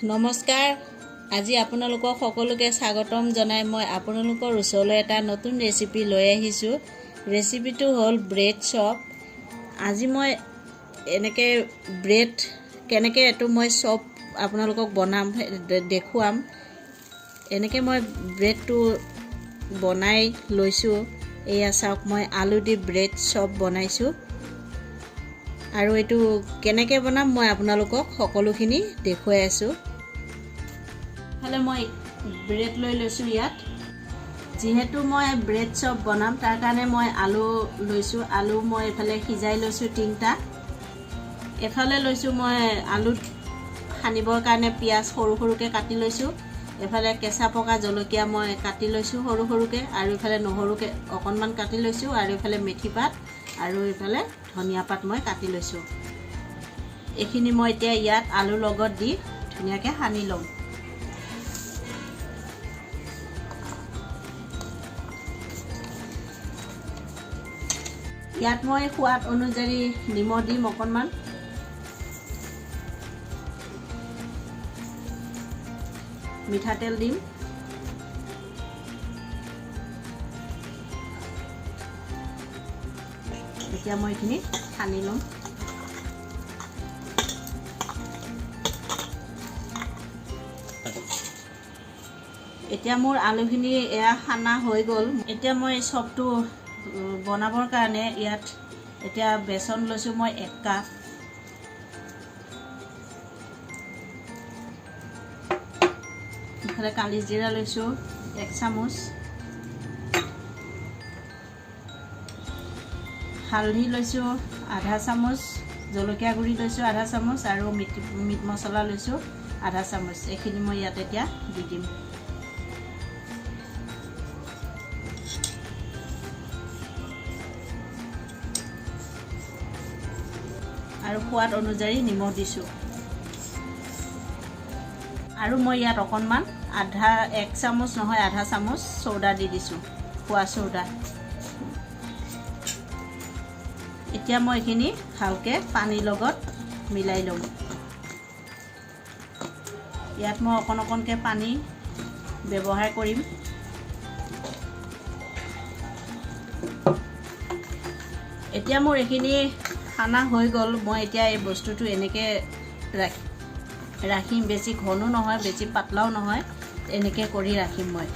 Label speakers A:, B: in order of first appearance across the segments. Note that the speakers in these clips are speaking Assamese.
A: নমস্কাৰ আজি আপোনালোকক সকলোকে স্বাগতম জনাই মই আপোনালোকৰ ওচৰলৈ এটা নতুন ৰেচিপি লৈ আহিছো ৰেচিপিটো হ'ল ব্ৰেড চপ আজি মই এনেকে ব্ৰেড কেনেকে এটো মই চপ আপোনালোকক বনাম দেখুৱাম এনেকে মই ব্ৰেডটো বনাই লৈছো এয়া চাওক মই আলু দি ব্ৰেড চপ বনাইছো আৰু এটো কেনেকে বনাম মই আপোনালোকক সকলোখিনি দেখুৱাই আছো হলে মই ব্ৰেড লৈ লৈছো ইয়াত যেহেতু মই ব্ৰেড চপ বনাম তাৰ কাৰণে মই আলু লৈছো আলু মই এফালে সিজাই লৈছো তিনটা এফালে লৈছো মই আলু খানিবৰ কাৰণে পিয়াজ সৰু সৰুকে কাটি লৈছো এফালে কেঁচা পকা জলকীয়া মই কাটি লৈছো সৰু সৰুকে আৰু এফালে নহৰুকে অকনমান কাটি লৈছো আৰু এফালে মেথি পাত আৰু এফালে ধনিয়া পাত মই কাটি লৈছো এখিনি মই এতিয়া ইয়াত আলু লগত দি ধুনিয়াকে হানি লম ইয়াত মই সোৱাদ অনুযায়ী নিমখ দিম অকনমান মিঠাতেল দিম এতিয়া মই এখিনি সানি লম এতিয়া মোৰ আলুখিনি এয়া খানা হৈ গল এতিয়া মই চপটো বনাবৰ কাৰণে ইয়াত এতিয়া বেসন লৈছো মই 1 কাপ ইফালে কালি জিৰা লৈছো 1 চামুচ হালধি লৈছো আধা চামুচ জলকীয়া গুড়ি লৈছো আধা চামুচ আৰু মিট মছলা লৈছো আধা চামুচ এখিনি মই ইয়াত এতিয়া দি দিম আৰু সোৱাদ অনুযায়ী নিমখ দিছো আৰু মই ইয়াত অকনমান আধা 1 চামুচ নহয় আধা চামুচ সোডা দি দিছো খোৱা সোডা এতিয়া মই এখিনি ভালকে পানী লগত মিলাই লম ইয়াত মই অকনকে পানী ব্যৱহাৰ কৰিম এতিয়া মোৰ এখিনি খানা হৈ গল মই এতিয়া এই বস্তুটো এনেকে ৰাখিম বেছি ঘন নহয় বেছি পাতলাও নহয় এনেকে কৰি ৰাখিম মই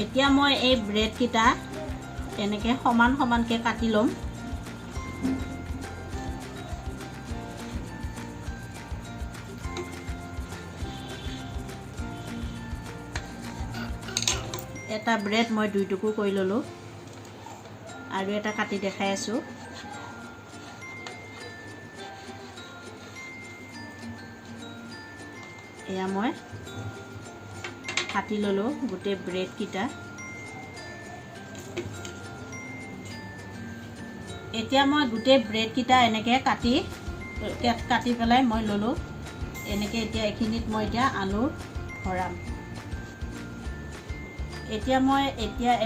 A: এতিয়া মই এই ব্ৰেড কিটা এনেকে সমান সমানকে কাটি লম এটা ব্ৰেড মই দুই টুকুৰ কৰি ললো আৰু এটা কাটি দেখাই আছো এয়া মই কাটি ললো গোটে ব্ৰেড কিটা এতিয়া মই গোটে ব্ৰেড কিটা এনেকে কাটি পেলাই মই ললো এনেকে এতিয়া এখিনিত মই এতিয়া আলু ভৰাম এতিয়া মই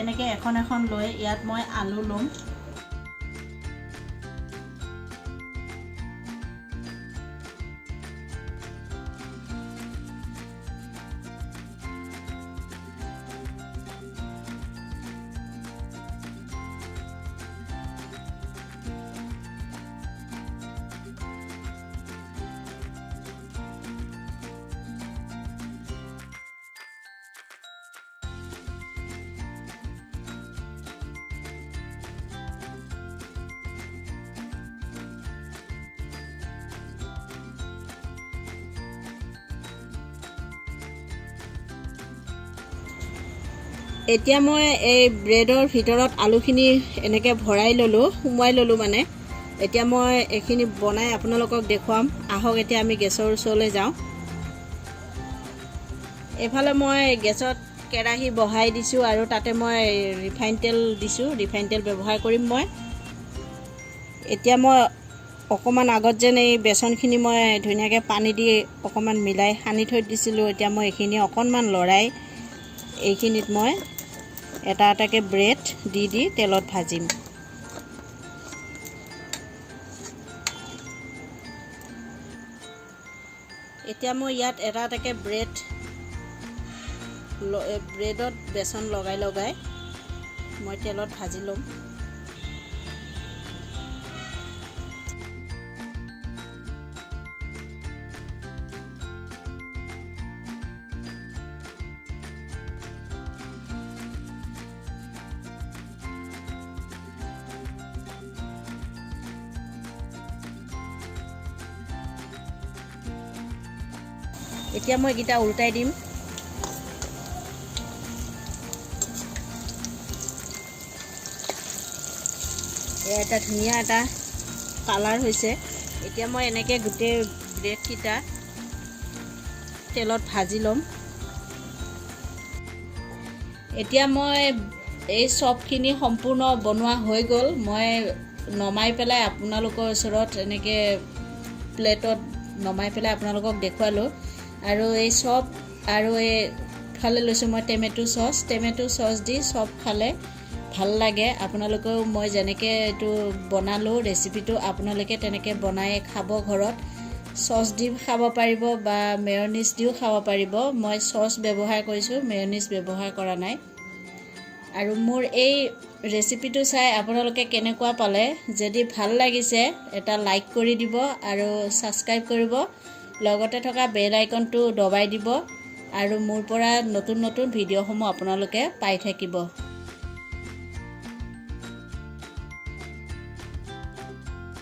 A: এনেকে এখন লৈ ইয়াত মই আলু লম এতিয়া মই এই ব্ৰেডৰ ভিতৰত আলুখিনি এনেকে ভৰাই ললো সুমুৱাই ললো মানে এতিয়া মই এখিনি বনাই আপোনালোকক দেখুৱাম আহক এতিয়া আমি গেছৰ ওচৰলৈ যাওঁ এফালে মই গেছত কেৰাহী বহাই দিছো আৰু তাতে মই ৰিফাইন তেল দিছো ৰিফাইন তেল ব্যৱহাৰ কৰিম মই এতিয়া মই অকমান আগত যেন এই বেসনখিনি মই ধুনিয়াকে পানী দি অকমান মিলাই সানি থৈ দিছিলো এতিয়া মই এখিনি অকনমান লৰাই এইখিনিত মই এটা এটাকে ব্ৰেড দি তেলত ভাজিম এতিয়া মই ইয়াত এটা এটাকৈ ব্ৰেডত বেচন লগাই মই তেলত ভাজি ল'ম। এতিয়া মই এইকেইটা উল্টাই দিম। এটা ধুনীয়া এটা কালাৰ হৈছে। এতিয়া মই এনেকৈ গোটেই ব্ৰেডকেইটা তেলত ভাজি ল'ম। এতিয়া মই এই চবখিনি সম্পূৰ্ণ বনোৱা হৈ গ'ল। মই নমাই পেলাই আপোনালোকৰ ওচৰত এনেকৈ প্লেটত নমাই পেলাই আপোনালোকক দেখুৱালোঁ। আৰু এই চব আৰু এইফালে লৈছোঁ মই টেমেটো চচ দি চব খালে ভাল লাগে। আপোনালোকেও মই যেনেকৈ এইটো বনালোঁ ৰেচিপিটো আপোনালোকে তেনেকৈ বনাই খাব ঘৰত। চচ দি খাব পাৰিব বা মেয়নিজ দিও খাব পাৰিব। মই চচ ব্যৱহাৰ কৰিছোঁ, মেয়নিজ ব্যৱহাৰ কৰা নাই। আৰু মোৰ এই ৰেচিপিটো চাই আপোনালোকে কেনেকুৱা পালে? যদি ভাল লাগিছে এটা লাইক কৰি দিব আৰু ছাবস্ক্ৰাইব কৰিব। লগতে থকা বেল আইকনটো দবাই দিব আৰু মোৰ পৰা নতুন নতুন ভিডিঅ'সমূহ আপোনালোকে পাই থাকিব।